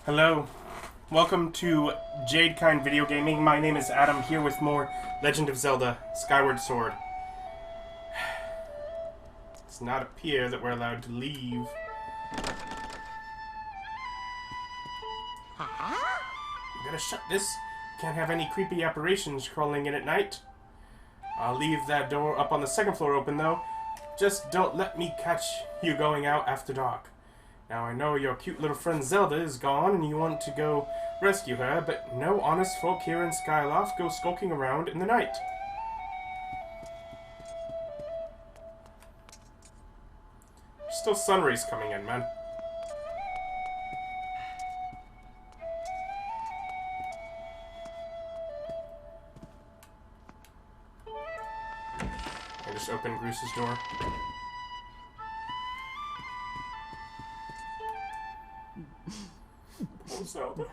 Hello, welcome to Jadekind Video Gaming. My name is Adam, here with more Legend of Zelda, Skyward Sword. It does not appear that we're allowed to leave. I'm gonna shut this. Can't have any creepy apparitions crawling in at night. I'll leave that door up on the second floor open though. Just don't let me catch you going out after dark. Now I know your cute little friend Zelda is gone and you want to go rescue her, but no honest folk here in Skyloft go skulking around in the night. There's still sun rays coming in, man. I just opened Bruce's door. Zelda.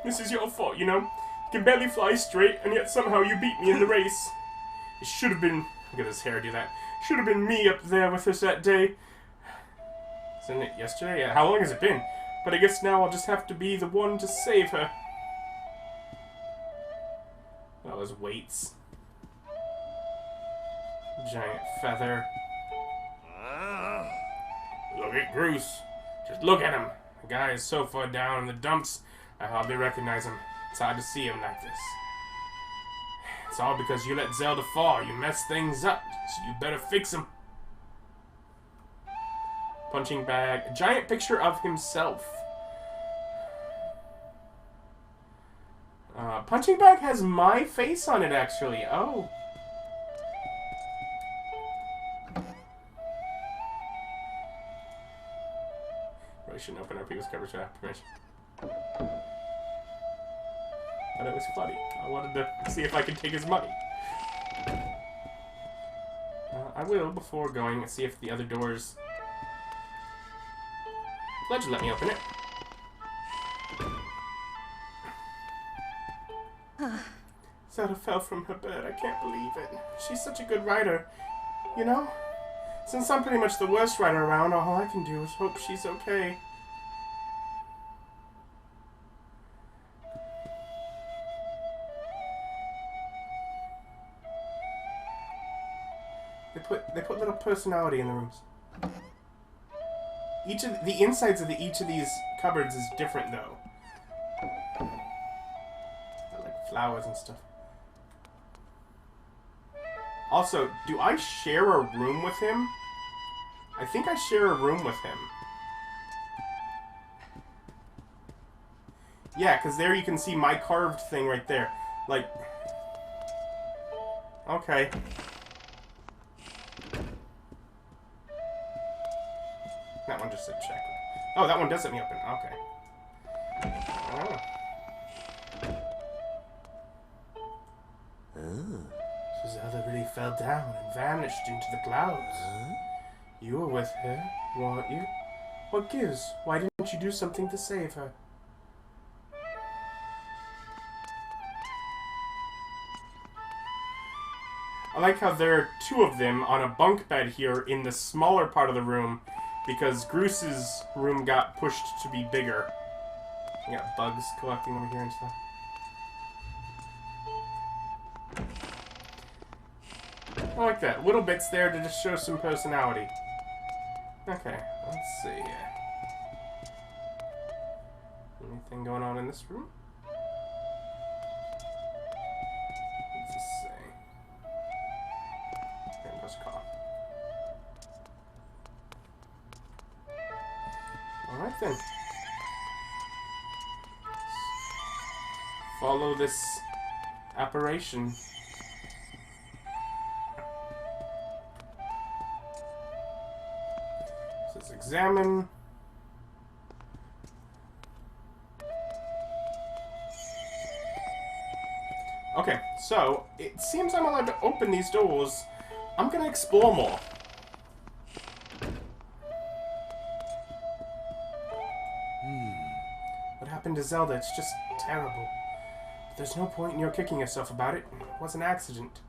This is your fault, you know? You can barely fly straight, and yet somehow you beat me in the race. It should have been... Look at his hair do that. Should have been me up there with us that day. Isn't it yesterday? Yeah, how long has it been? But I guess now I'll just have to be the one to save her. Oh, those weights. Giant feather. Look at Bruce. Just look at him. The guy is so far down in the dumps, I hardly recognize him. It's hard to see him like this. It's all because you let Zelda fall. You messed things up, so you better fix him. Punching bag. A giant picture of himself. Punching bag has my face on it, actually. Oh. Really shouldn't open up people's covers without permission. But it was funny. I wanted to see if I could take his money. I will, before going, see if the other doors... Legend let me open it. Zelda fell from her bed. I can't believe it. She's such a good writer. You know? Since I'm pretty much the worst writer around, all I can do is hope she's okay. They put little personality in the rooms. Each of the insides of each of these cupboards is different, though. I like flowers and stuff. Also, do I share a room with him? I think I share a room with him. Yeah, because there you can see my carved thing right there. Like... Okay. That one just said check. Oh, that one does let me open. Okay. Oh. So Zelda really fell down and vanished into the clouds. You were with her, weren't you? What gives? Why didn't you do something to save her? I like how there are two of them on a bunk bed here in the smaller part of the room because Bruce's room got pushed to be bigger. You got bugs collecting over here and stuff. I like that. Little bits there to just show some personality. Okay, let's see here. Anything going on in this room? What's this say? Rainbow's Call. Alright then. Follow this apparition. Says examine. Okay, so it seems I'm allowed to open these doors. I'm gonna explore more. What happened to Zelda? It's just terrible. But there's no point in your kicking yourself about it. It was an accident.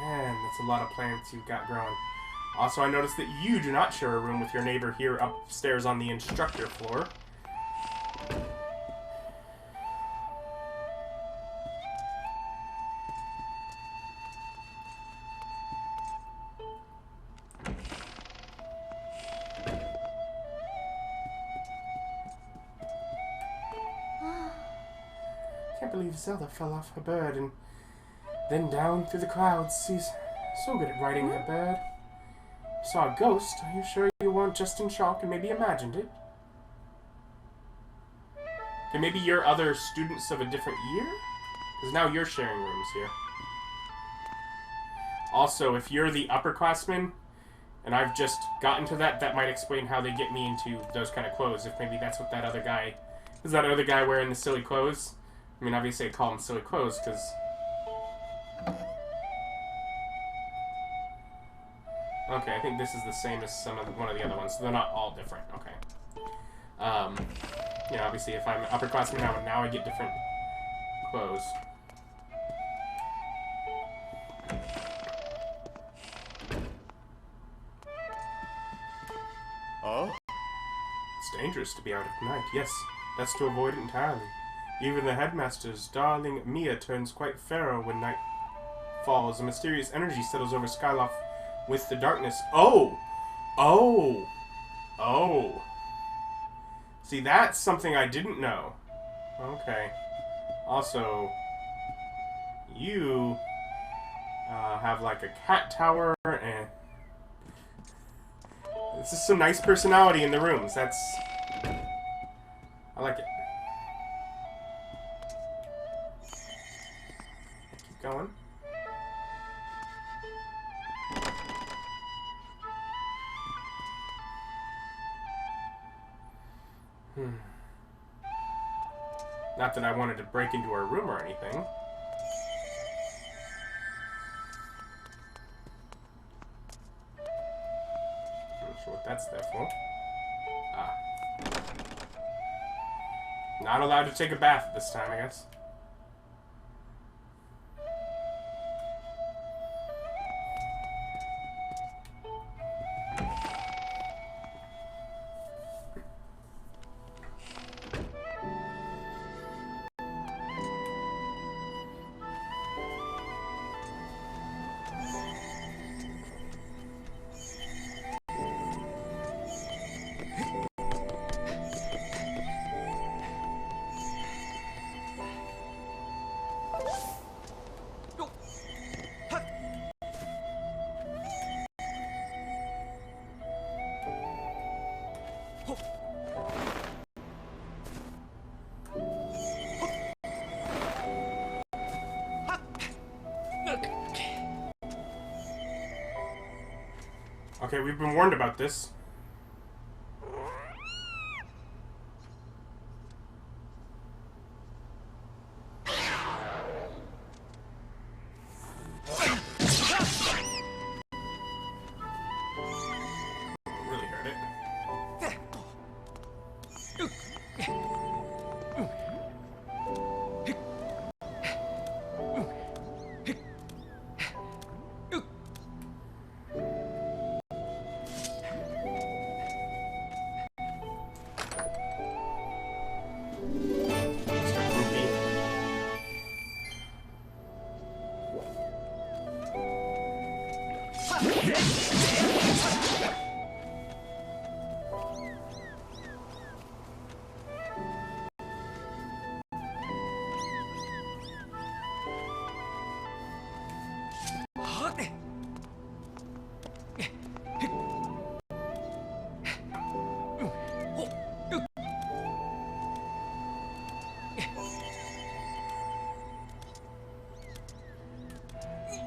Man, that's a lot of plants you've got growing. Also, I noticed that you do not share a room with your neighbor here upstairs on the instructor floor. Can't believe Zelda fell off her bird and then down through the clouds. She's so good at riding her bird. You saw a ghost. Are you sure you weren't just in shock and maybe imagined it? Okay, maybe you're other students of a different year? Because now you're sharing rooms here. Also, if you're the upperclassman, and I've just gotten to that, that might explain how they get me into those kind of clothes. If maybe that's what that other guy... Is that other guy wearing the silly clothes? I mean, obviously I call them silly clothes, because... Okay, I think this is the same as one of the other ones, so they're not all different. Okay. You know, obviously if I'm an upperclassman now I get different clothes. Oh? It's dangerous to be out at night, yes. That's to avoid it entirely. Even the headmaster's darling Mia turns quite feral when night falls. A mysterious energy settles over Skyloft with the darkness. Oh! Oh! Oh! See, that's something I didn't know. Okay. Also, you have like a cat tower and... This is some nice personality in the rooms. That's... I like it. Keep going. Not that I wanted to break into her room or anything. Not sure what that's there for. Ah. Not allowed to take a bath at this time, I guess. Okay, we've been warned about this. Really hurt it.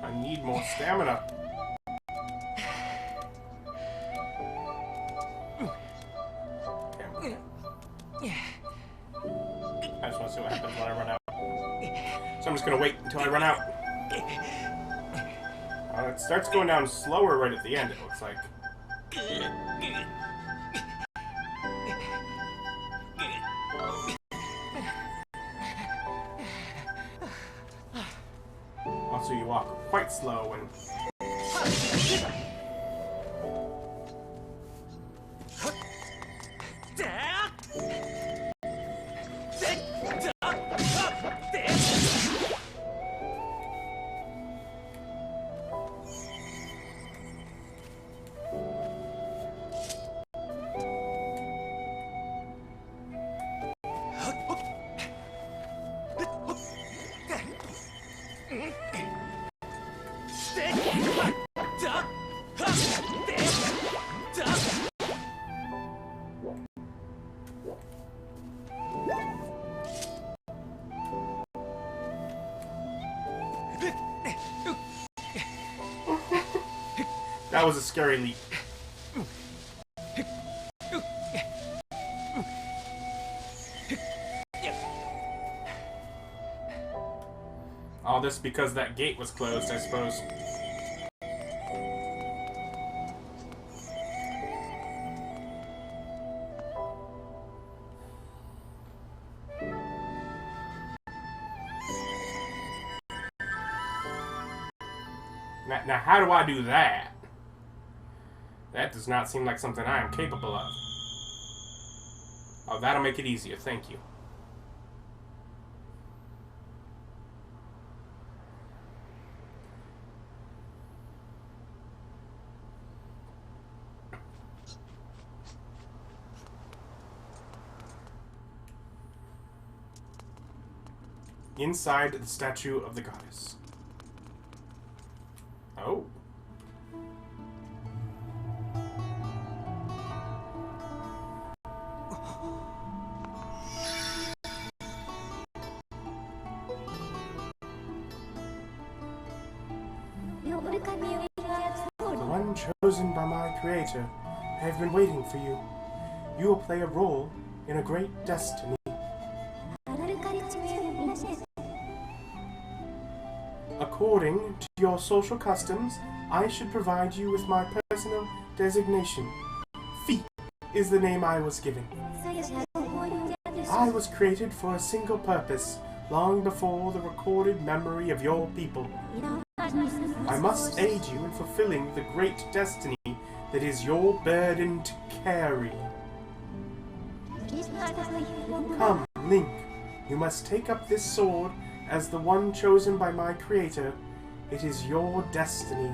I need more stamina. Okay. I just want to see what happens when I run out. So I'm just going to wait until I run out. It starts going down slower right at the end, it looks like. Also, you walk quite slow when... That was a scary leap. All this because that gate was closed, I suppose. Now, how do I do that? That does not seem like something I am capable of. Oh, that'll make it easier. Thank you. Inside the statue of the goddess. Oh. The one chosen by my creator, I have been waiting for you. You will play a role in a great destiny. According to your social customs, I should provide you with my personal designation. Fi is the name I was given. I was created for a single purpose, long before the recorded memory of your people. I must aid you in fulfilling the great destiny that is your burden to carry. Come, Link, you must take up this sword as the one chosen by my creator. It is your destiny.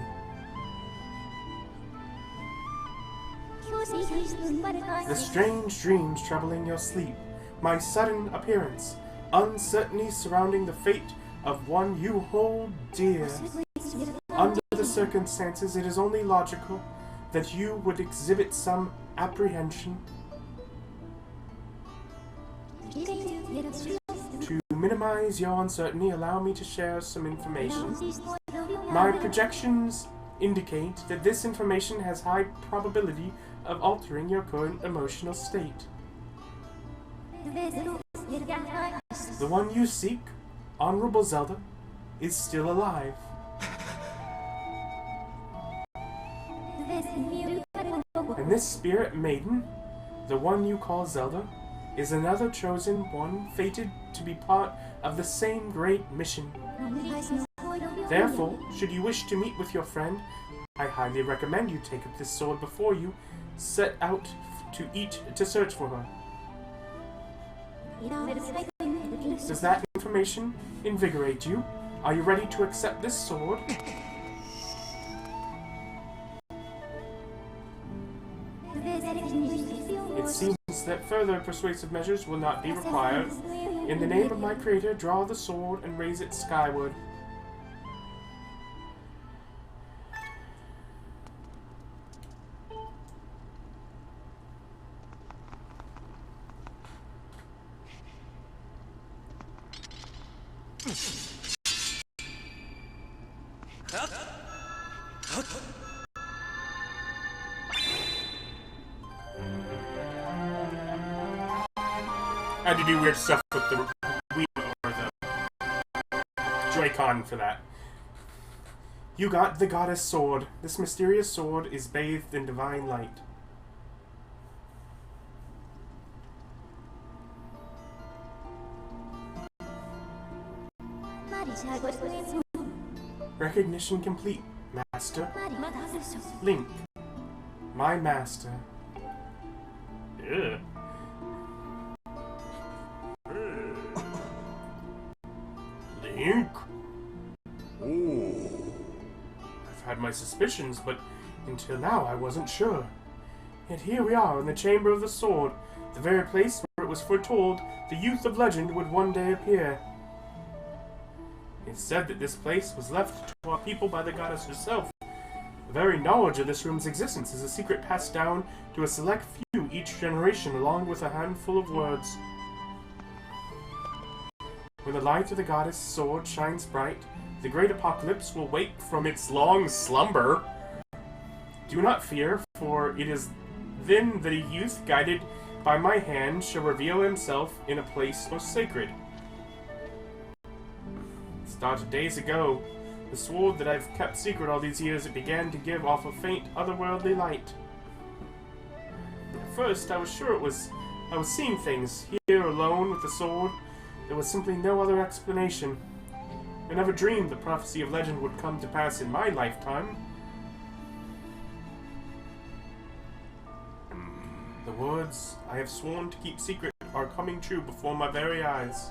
The strange dreams troubling your sleep, my sudden appearance, uncertainty surrounding the fate of one you hold dear. Under the circumstances, it is only logical that you would exhibit some apprehension. To minimize your uncertainty, allow me to share some information. My projections indicate that this information has high probability of altering your current emotional state. The one you seek, Honorable Zelda, is still alive. And this spirit maiden, the one you call Zelda, is another chosen one fated to be part of the same great mission. Therefore, should you wish to meet with your friend, I highly recommend you take up this sword before you set out to search for her. Does that information invigorate you? Are you ready to accept this sword? It seems that further persuasive measures will not be required. In the name of my creator, draw the sword and raise it skyward. I had to do weird stuff with the Wii or the Joy-Con for that. You got the goddess sword. This mysterious sword is bathed in divine light. Recognition complete, Master. Link, my master. Ugh. Link? I've had my suspicions, but until now I wasn't sure. Yet here we are in the Chamber of the Sword, the very place where it was foretold the youth of legend would one day appear. It's said that this place was left to our people by the goddess herself, very knowledge of this room's existence is a secret passed down to a select few each generation, along with a handful of words. When the light of the goddess' sword shines bright, the great apocalypse will wake from its long slumber. Do not fear, for it is then that a youth guided by my hand shall reveal himself in a place most sacred. It started days ago. The sword that I've kept secret all these years, it began to give off a faint, otherworldly light. At first, I was sure I was seeing things. Here, alone with the sword, there was simply no other explanation. I never dreamed the prophecy of legend would come to pass in my lifetime. The words I have sworn to keep secret are coming true before my very eyes.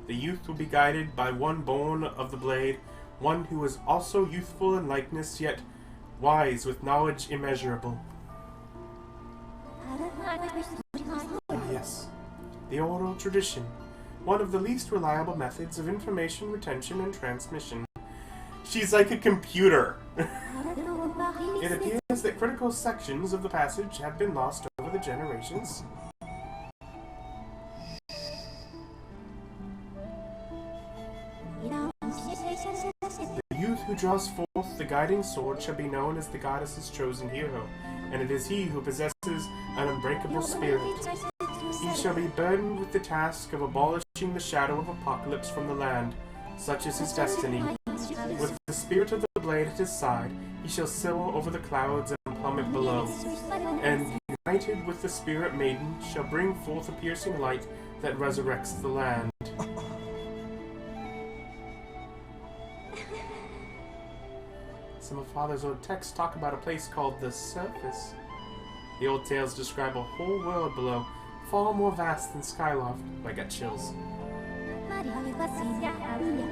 The youth will be guided by one born of the blade, one who is also youthful in likeness, yet wise with knowledge immeasurable. Yes, the oral tradition, one of the least reliable methods of information retention and transmission. She's like a computer. It appears that critical sections of the passage have been lost over the generations. The youth who draws forth the guiding sword shall be known as the goddess's chosen hero, and it is he who possesses an unbreakable spirit. He shall be burdened with the task of abolishing the shadow of apocalypse from the land. Such is his destiny. With the spirit of the blade at his side, he shall sail over the clouds and plummet below, and united with the spirit maiden, shall bring forth a piercing light that resurrects the land. Some of Father's old texts talk about a place called the Surface. The old tales describe a whole world below, far more vast than Skyloft. I got chills.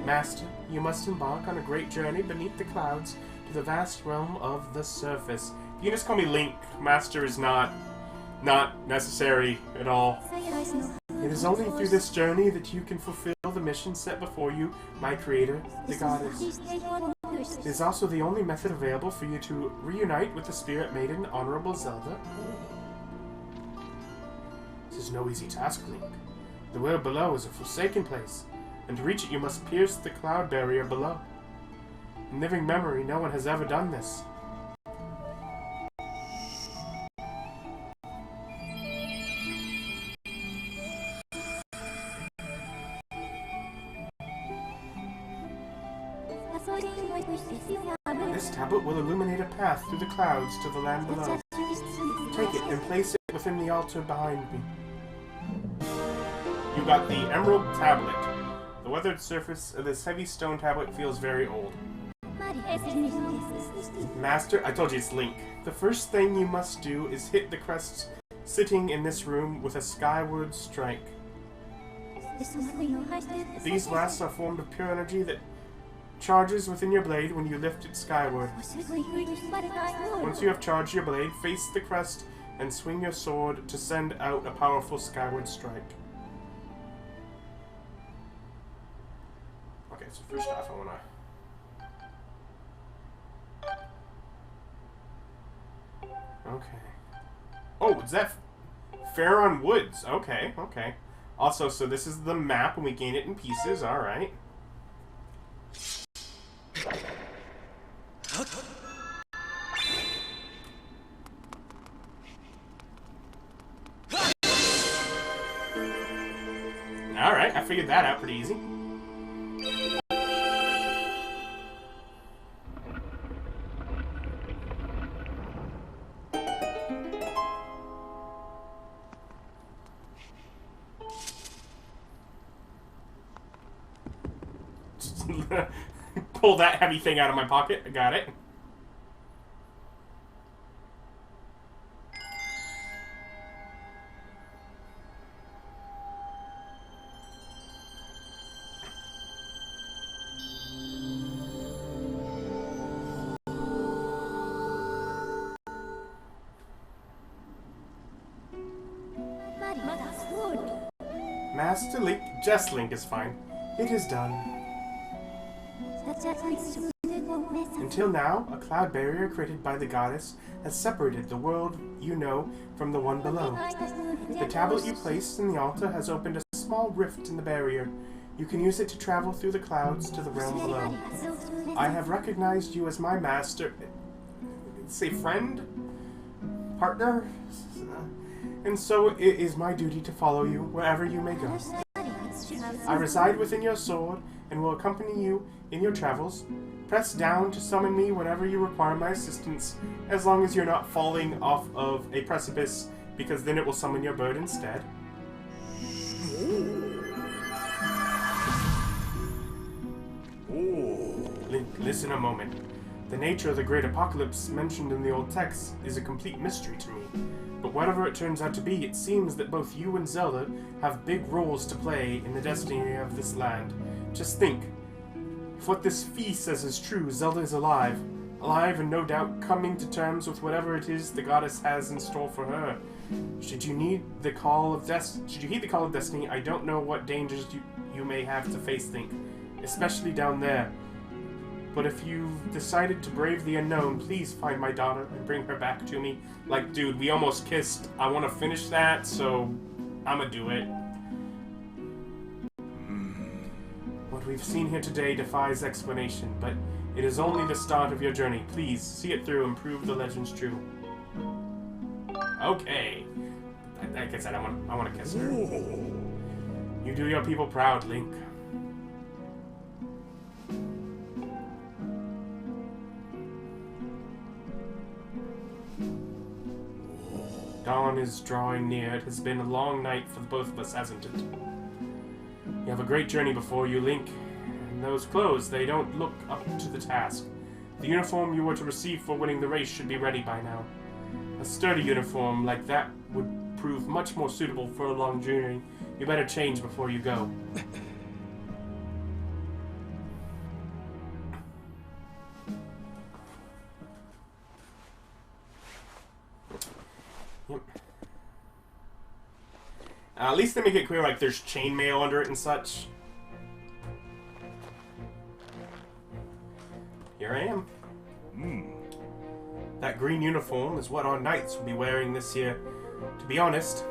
Master, you must embark on a great journey beneath the clouds to the vast realm of the Surface. You can just call me Link. Master is not necessary at all. It is only through this journey that you can fulfill the mission set before you, my creator, the goddess. It is also the only method available for you to reunite with the spirit maiden, Honorable Zelda. This is no easy task, Link. The world below is a forsaken place, and to reach it you must pierce the cloud barrier below. In living memory, no one has ever done this. This tablet will illuminate a path through the clouds to the land below. Take it and place it within the altar behind me. You got the Emerald Tablet. The weathered surface of this heavy stone tablet feels very old. Master, I told you it's Link. The first thing you must do is hit the crests sitting in this room with a skyward strike. These blasts are formed of pure energy that charges within your blade when you lift it skyward. Once you have charged your blade, face the crest and swing your sword to send out a powerful skyward strike. Okay, so first off I wanna... Okay. Oh, is that Faron Woods? Okay, okay. Also, so this is the map and we gain it in pieces, alright. Alright, I figured that out pretty easy. Pull that heavy thing out of my pocket. I got it. Master Link, just Link is fine. It is done. Until now, a cloud barrier created by the goddess has separated the world you know from the one below. The tablet you placed in the altar has opened a small rift in the barrier. You can use it to travel through the clouds to the realm below. I have recognized you as my master... say friend? Partner? And so it is my duty to follow you wherever you may go. I reside within your sword and will accompany you in your travels. Press down to summon me whenever you require my assistance, as long as you're not falling off of a precipice, because then it will summon your bird instead. Link, listen a moment. The nature of the great apocalypse mentioned in the old text is a complete mystery to me. But whatever it turns out to be, it seems that both you and Zelda have big roles to play in the destiny of this land. Just think. If what this fee says is true, Zelda is alive. Alive and no doubt coming to terms with whatever it is the goddess has in store for her. Should you heed the call of destiny, I don't know what dangers you may have to face, Link. Especially down there. But if you've decided to brave the unknown, please find my daughter and bring her back to me. Like, dude, we almost kissed. I want to finish that, so I'ma do it. What we've seen here today defies explanation, but it is only the start of your journey. Please, see it through and prove the legend's true. Okay. Like I said, I want to kiss her. You do your people proud, Link. Dawn is drawing near. It has been a long night for both of us, hasn't it? You have a great journey before you, Link. And those clothes, they don't look up to the task. The uniform you were to receive for winning the race should be ready by now. A sturdy uniform like that would prove much more suitable for a long journey. You better change before you go. Yep. At least they make it clear, like, there's chainmail under it and such. Here I am. That green uniform is what our knights will be wearing this year. To be honest,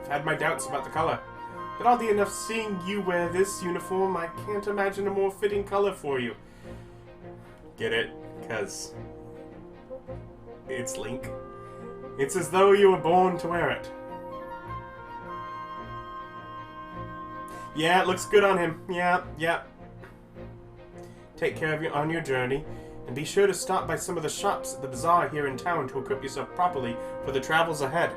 I've had my doubts about the color. But oddly enough, seeing you wear this uniform, I can't imagine a more fitting color for you. Get it? Because it's Link. It's as though you were born to wear it. Yeah, it looks good on him. Yeah. Take care of you on your journey, and be sure to stop by some of the shops at the bazaar here in town to equip yourself properly for the travels ahead.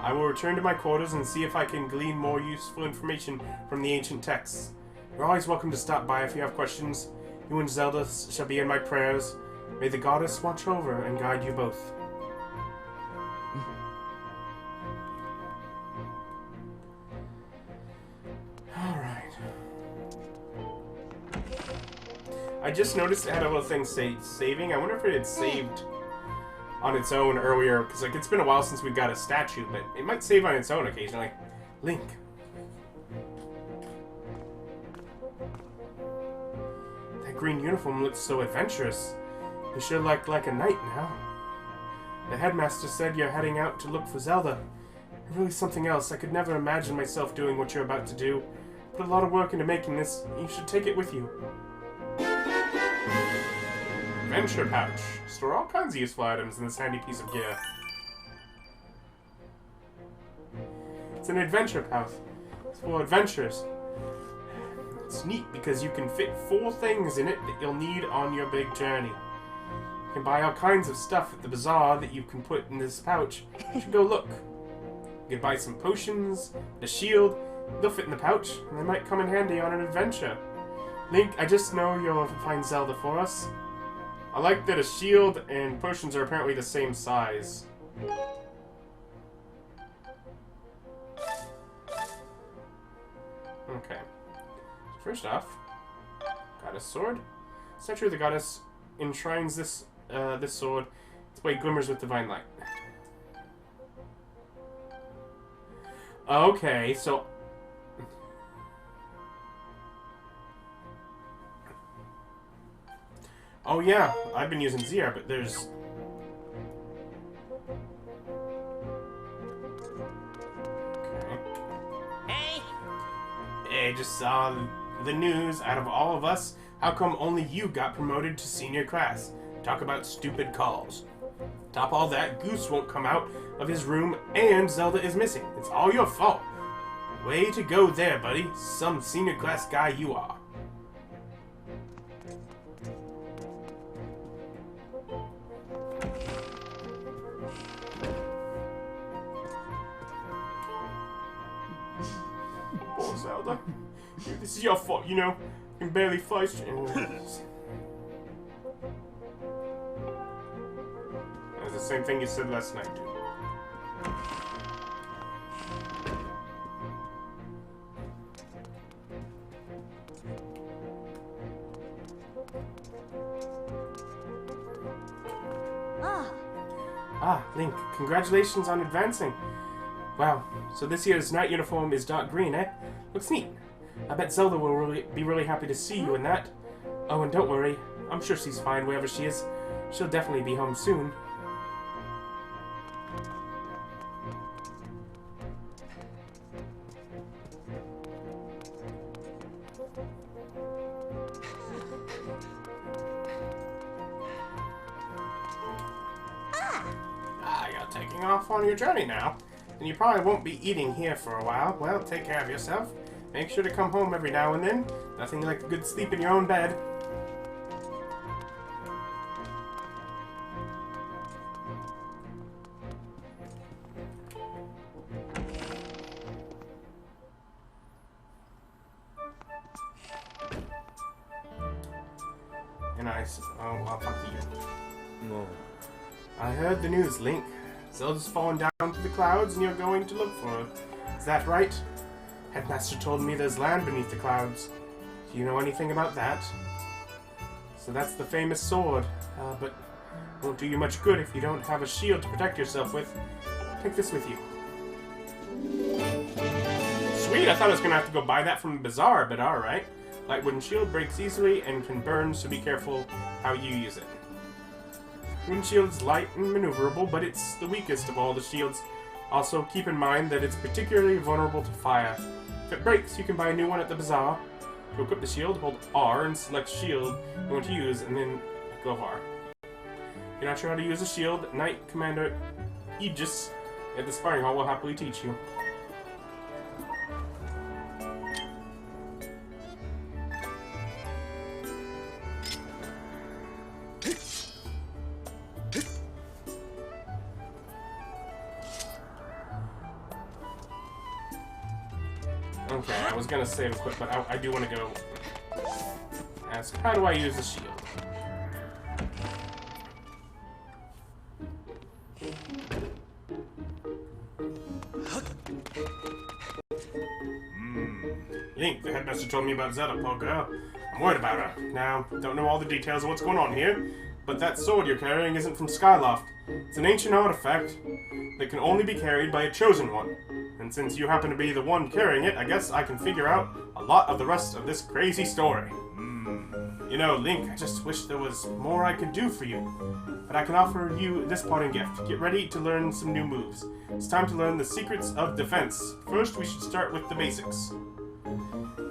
I will return to my quarters and see if I can glean more useful information from the ancient texts. You're always welcome to stop by if you have questions. You and Zelda shall be in my prayers. May the goddess watch over and guide you both. I just noticed it had a little thing say saving. I wonder if it had saved on its own earlier, because like it's been a while since we got a statue, but it might save on its own occasionally. Link. That green uniform looks so adventurous. You sure look like a knight now. The headmaster said you're heading out to look for Zelda. Really something else. I could never imagine myself doing what you're about to do. Put a lot of work into making this. You should take it with you. Adventure pouch. Store all kinds of useful items in this handy piece of gear. It's an adventure pouch. It's for adventures. It's neat because you can fit 4 things in it that you'll need on your big journey. You can buy all kinds of stuff at the bazaar that you can put in this pouch. You should go look. You can buy some potions, a shield. They'll fit in the pouch, and they might come in handy on an adventure. Link, I just know you'll find Zelda for us. I like that a shield and potions are apparently the same size. Okay. First off, goddess sword. Statue of the goddess enshrines this sword. Its blade glimmers with divine light. Okay, so oh Oh yeah, I've been using ZR, but there's... Hey! Hey, just saw the news. Out of all of us, how come only you got promoted to senior class? Talk about stupid calls. Top all that, Goose won't come out of his room, and Zelda is missing. It's all your fault. Way to go there, buddy. Some senior class guy you are. Poor Zelda. This is your fault, you know. You can barely fight. That's the same thing you said last night, dude. Ah, Link, congratulations on advancing. Wow, so this year's night uniform is dark green, eh? Looks neat. I bet Zelda will be really happy to see you in that. Oh, and don't worry, I'm sure she's fine wherever she is. She'll definitely be home soon. You're taking off on your journey now. And you probably won't be eating here for a while. Well, take care of yourself. Make sure to come home every now and then. Nothing like a good sleep in your own bed. And I'll talk to you. No. I heard the news, Link. Zelda's fallen down to the clouds and you're going to look for her. Is that right? Headmaster told me there's land beneath the clouds. Do you know anything about that? So that's the famous sword, but it won't do you much good if you don't have a shield to protect yourself with. Take this with you. Sweet, I thought I was going to have to go buy that from the bazaar, but alright. Light wooden shield breaks easily and can burn, so be careful how you use it. Wooden shield's light and maneuverable, but it's the weakest of all the shields. Also, keep in mind that it's particularly vulnerable to fire. If it breaks, you can buy a new one at the bazaar. To equip the shield, hold R and select shield you want to use, and then go R. If you're not sure how to use a shield, Knight Commander Aegis at the sparring hall will happily teach you. Okay, I was gonna save quick, but I do want to go ask, how do I use the shield? Link, the headmaster told me about Zelda, poor girl. I'm worried about her. Now, don't know all the details of what's going on here, but that sword you're carrying isn't from Skyloft. It's an ancient artifact that can only be carried by a chosen one. And since you happen to be the one carrying it, I guess I can figure out a lot of the rest of this crazy story. You know, Link, I just wish there was more I could do for you. But I can offer you this parting gift. Get ready to learn some new moves. It's time to learn the secrets of defense. First, we should start with the basics.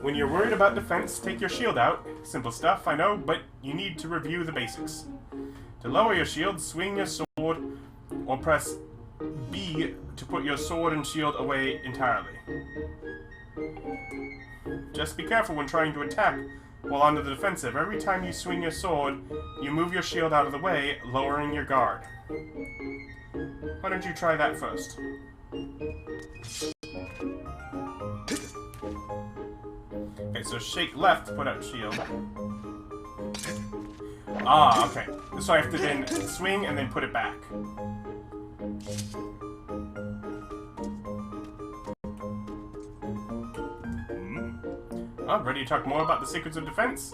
When you're worried about defense, take your shield out. Simple stuff, I know, but you need to review the basics. To lower your shield, swing your sword, or press B to put your sword and shield away entirely. Just be careful when trying to attack while on the defensive. Every time you swing your sword, you move your shield out of the way, lowering your guard. Why don't you try that first? Okay, so shake left to put out shield. Ah, okay. So I have to then swing and then put it back. Oh, ready to talk more about the secrets of defense?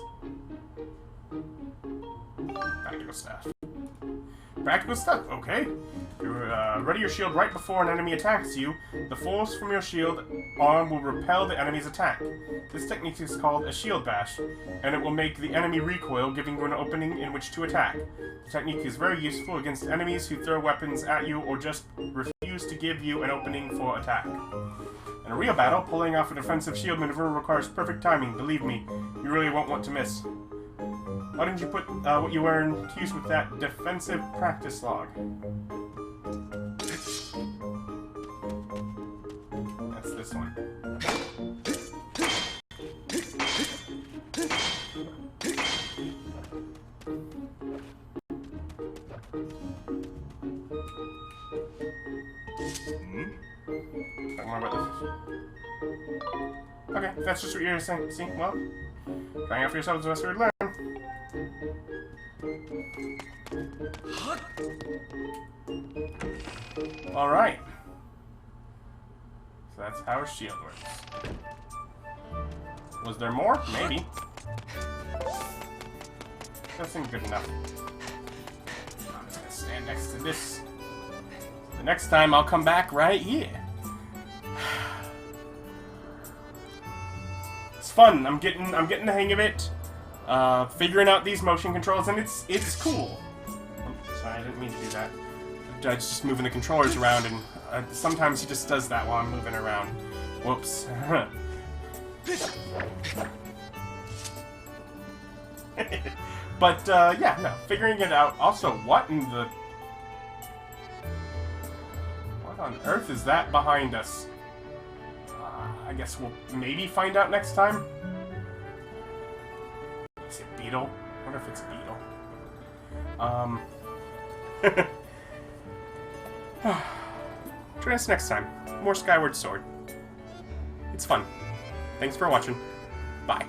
Practical stuff. practical stuff, okay? Ready your shield right before an enemy attacks you. The force from your shield arm will repel the enemy's attack. This technique is called a shield bash, and it will make the enemy recoil, giving you an opening in which to attack. The technique is very useful against enemies who throw weapons at you or just refuse to give you an opening for attack. In a real battle, pulling off a defensive shield maneuver requires perfect timing, believe me. You really won't want to miss. Why didn't you put what you learned to use with that defensive practice log? That's this one. Talking more about this. Okay, that's just what you're saying. See, well, trying out for yourself is the best way to learn. Alright. So that's how a shield works. Was there more? Maybe. That seemed good enough. I'm just gonna stand next to this. The next time I'll come back right here. It's fun. I'm getting the hang of it. Figuring out these motion controls, and it's cool. Oh, sorry, I didn't mean to do that. Judge's just moving the controllers around, and sometimes he just does that while I'm moving around. Whoops. But yeah, no, figuring it out. Also, what on earth is that behind us? I guess we'll maybe find out next time. Is it Beetle? I wonder if it's Beetle. Join us next time. More Skyward Sword. It's fun. Thanks for watching. Bye.